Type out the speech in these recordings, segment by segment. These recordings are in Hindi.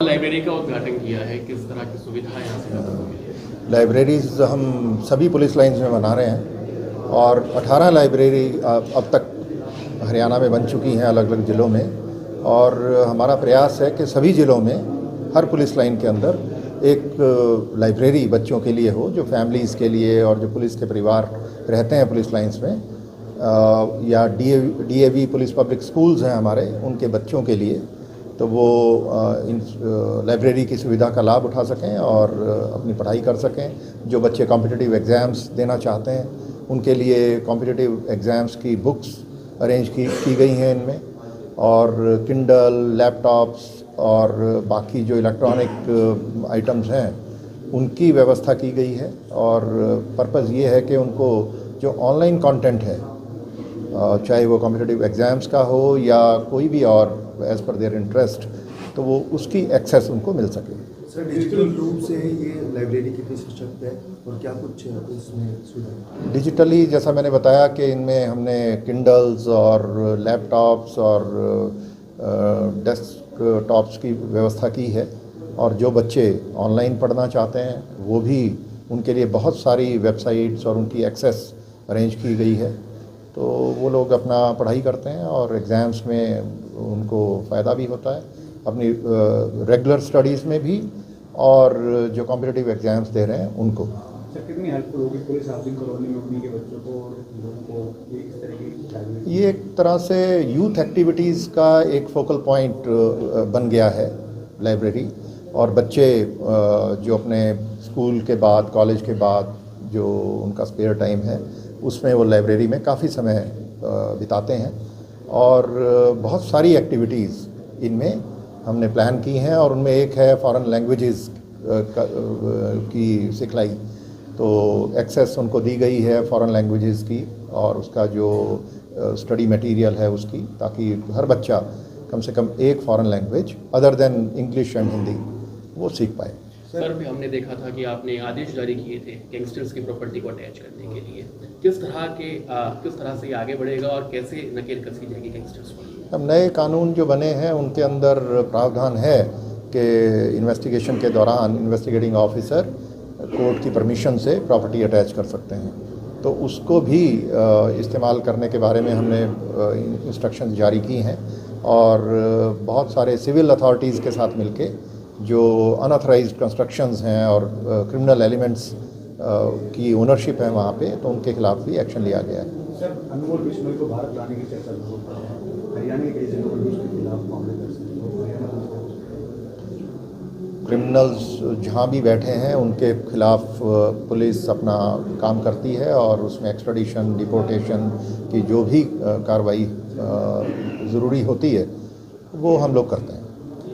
लाइब्रेरी का उद्घाटन किया है, किस तरह की सुविधा यहाँ से लोगों को मिली है? लाइब्रेरीज़ हम सभी पुलिस लाइंस में बना रहे हैं और 18 लाइब्रेरी अब तक हरियाणा में बन चुकी हैं अलग अलग ज़िलों में। और हमारा प्रयास है कि सभी ज़िलों में हर पुलिस लाइन के अंदर एक लाइब्रेरी बच्चों के लिए हो, जो फैमिलीज़ के लिए और जो पुलिस के परिवार रहते हैं पुलिस लाइंस में, या डीएवी पुलिस पब्लिक स्कूल्स हैं हमारे, उनके बच्चों के लिए, तो वो इन लाइब्रेरी की सुविधा का लाभ उठा सकें और अपनी पढ़ाई कर सकें। जो बच्चे कॉम्पिटिटिव एग्ज़ाम्स देना चाहते हैं उनके लिए कॉम्पिटिटिव एग्ज़ाम्स की बुक्स अरेंज की गई हैं इनमें, और किंडल, लैपटॉप्स और बाकी जो इलेक्ट्रॉनिक आइटम्स हैं उनकी व्यवस्था की गई है। और पर्पज़ ये है कि उनको जो ऑनलाइन कंटेंट है, चाहे वो कॉम्पिटिटिव एग्ज़ाम्स का हो या कोई भी और एज़ पर देयर इंटरेस्ट, तो वो उसकी एक्सेस उनको मिल सके। सर, डिजिटल रूप से ये लाइब्रेरी कितनी सशक्त है और क्या कुछ इसमें सुविधा? डिजिटली जैसा मैंने बताया कि इनमें हमने किंडल्स और लैपटॉप्स और डेस्कटॉप्स की व्यवस्था की है। और जो बच्चे ऑनलाइन पढ़ना चाहते हैं वो भी, उनके लिए बहुत सारी वेबसाइट्स और उनकी एक्सेस अरेंज की गई है, तो वो लोग अपना पढ़ाई करते हैं और एग्ज़ाम्स में उनको फ़ायदा भी होता है अपनी रेगुलर स्टडीज़ में भी, और जो कॉम्पिटिटिव एग्ज़ाम्स दे रहे हैं उनको। सर, कितनी हेल्पफुल होगी पुलिस हाउसिंग कॉलोनी में उन्हीं के बच्चों को और लोगों को इस तरह की? ये एक तरह से यूथ एक्टिविटीज़ का एक फोकल पॉइंट बन गया है लाइब्रेरी। और बच्चे जो अपने स्कूल के बाद, कॉलेज के बाद जो उनका स्पेयर टाइम है उसमें वो लाइब्रेरी में काफ़ी समय बिताते हैं। और बहुत सारी एक्टिविटीज़ इनमें हमने प्लान की हैं, और उनमें एक है फॉरेन लैंग्वेजेस की सिखलाई, तो एक्सेस उनको दी गई है फॉरेन लैंग्वेजेस की और उसका जो स्टडी मटेरियल है उसकी, ताकि हर बच्चा कम से कम एक foreign language other than English and Hindi वो सीख पाए। सर, भी हमने देखा था कि आपने आदेश जारी किए थे गैंगस्टर्स की प्रॉपर्टी को अटैच करने के लिए। किस तरह से ये आगे बढ़ेगा और कैसे नकेल कसी जाएगी गैंगस्टर्स पर? अब नए कानून जो बने हैं उनके अंदर प्रावधान है कि इन्वेस्टिगेशन के दौरान इन्वेस्टिगेटिंग ऑफिसर कोर्ट की परमिशन से प्रॉपर्टी अटैच कर सकते हैं, तो उसको भी इस्तेमाल करने के बारे में हमने इंस्ट्रक्शंस जारी की हैं। और बहुत सारे सिविल अथॉरिटीज़ के साथ मिलके जो अनऑथराइज्ड कंस्ट्रक्शंस हैं और क्रिमिनल एलिमेंट्स की ओनरशिप है वहाँ पे, तो उनके खिलाफ भी एक्शन लिया गया है। सर, अनमोल बिश्नोई को भारत लाने की चर्चा हरियाणा के कई जिलों में उसके खिलाफ मामले दर्ज हैं। क्रिमिनल्स जहाँ भी बैठे हैं उनके खिलाफ पुलिस अपना काम करती है, और उसमें एक्स्ट्राडिशन, डिपोर्टेशन की जो भी कार्रवाई ज़रूरी होती है वो हम लोग करते हैं।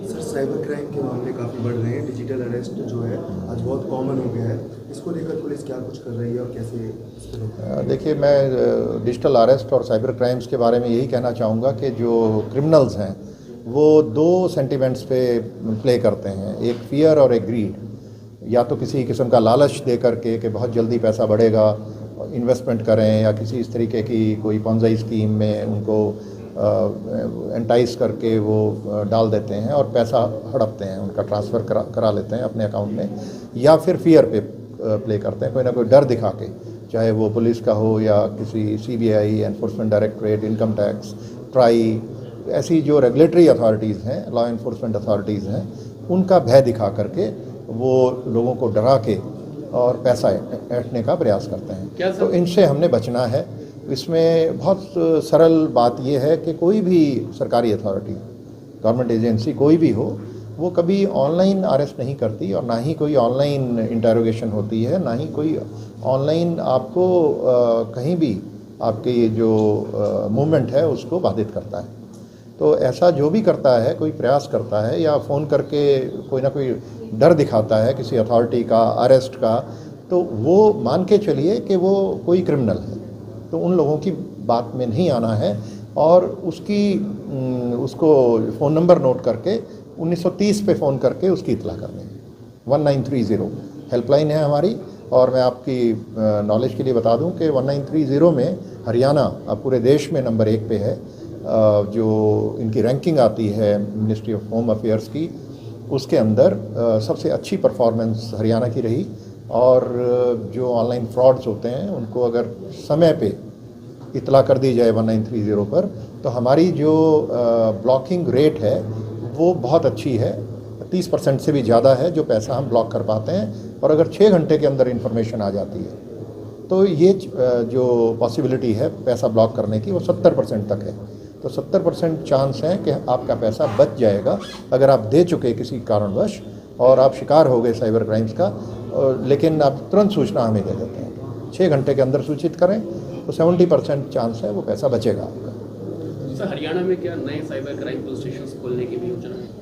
सर, साइबर क्राइम के मामले काफ़ी बढ़ रहे हैं, डिजिटल अरेस्ट जो है आज बहुत कॉमन हो गया है, इसको लेकर पुलिस क्या कुछ कर रही है और कैसे? देखिए, मैं डिजिटल अरेस्ट और साइबर क्राइम्स के बारे में यही कहना चाहूँगा कि जो क्रिमिनल्स हैं वो दो सेंटिमेंट्स पे प्ले करते हैं, एक फियर और एक ग्रीड। या तो किसी किस्म का लालच दे करके कि बहुत जल्दी पैसा बढ़ेगा, इन्वेस्टमेंट करें, या किसी इस तरीके की कोई पॉन्ज़ी स्कीम में उनको एंटाइज करके वो डाल देते हैं और पैसा हड़पते हैं, उनका ट्रांसफ़र करा लेते हैं अपने अकाउंट में। या फिर फियर पे प्ले करते हैं, कोई ना कोई डर दिखा के, चाहे वो पुलिस का हो या किसी CBI, enforcement directorate, income tax, try, ऐसी जो रेगुलेटरी अथॉरिटीज़ हैं, लॉ इन्फोर्समेंट अथॉरिटीज़ हैं, उनका भय दिखा करके वो लोगों को डरा के और पैसा ऐंठने का प्रयास करते हैं। तो इनसे हमने बचना है। इसमें बहुत सरल बात यह है कि कोई भी सरकारी अथॉरिटी, गवर्नमेंट एजेंसी कोई भी हो, वो कभी ऑनलाइन अरेस्ट नहीं करती, और ना ही कोई ऑनलाइन इंटरोगेशन होती है, ना ही कोई ऑनलाइन आपको कहीं भी आपके जो मूवमेंट है उसको बाधित करता है। तो ऐसा जो भी करता है, कोई प्रयास करता है या फ़ोन करके कोई ना कोई डर दिखाता है किसी अथॉरिटी का, अरेस्ट का, तो वो मान के चलिए कि वो कोई क्रिमिनल है। तो उन लोगों की बात में नहीं आना है, और उसको फ़ोन नंबर नोट करके 1930 पे फ़ोन करके उसकी इतला करनी है। 1930 हेल्पलाइन है हमारी। और मैं आपकी नॉलेज के लिए बता दूं कि 1930 में हरियाणा अब पूरे देश में नंबर 1 पे है। जो इनकी रैंकिंग आती है मिनिस्ट्री ऑफ होम अफेयर्स की, उसके अंदर सबसे अच्छी परफॉर्मेंस हरियाणा की रही। और जो ऑनलाइन फ्रॉड्स होते हैं उनको अगर समय पे इतला कर दी जाए 1930 पर, तो हमारी जो ब्लॉकिंग रेट है वो बहुत अच्छी है, 30% से भी ज़्यादा है जो पैसा हम ब्लॉक कर पाते हैं। और अगर 6 घंटे के अंदर इन्फॉर्मेशन आ जाती है तो ये जो पॉसिबिलिटी है पैसा ब्लॉक करने की वो 70% तक है। तो 70% चांस है कि आपका पैसा बच जाएगा अगर आप दे चुके किसी कारणवश और आप शिकार हो गए साइबर क्राइम्स का, लेकिन आप तुरंत सूचना हमें दे देते हैं, 6 घंटे के अंदर सूचित करें तो 70% चांस है वो पैसा बचेगा आपका। सर, हरियाणा में क्या नए साइबर क्राइम पुलिस स्टेशन खोलने की भी योजना है?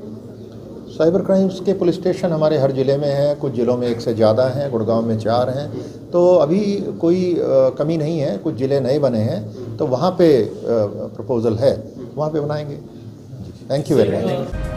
साइबर क्राइम्स के पुलिस स्टेशन हमारे हर ज़िले में हैं, कुछ ज़िलों में 1 से ज़्यादा हैं, गुड़गांव में 4 हैं। तो अभी कोई कमी नहीं है, कुछ ज़िले नए बने हैं तो वहाँ पे प्रपोज़ल है, वहाँ पे बनाएंगे। Thank you very much.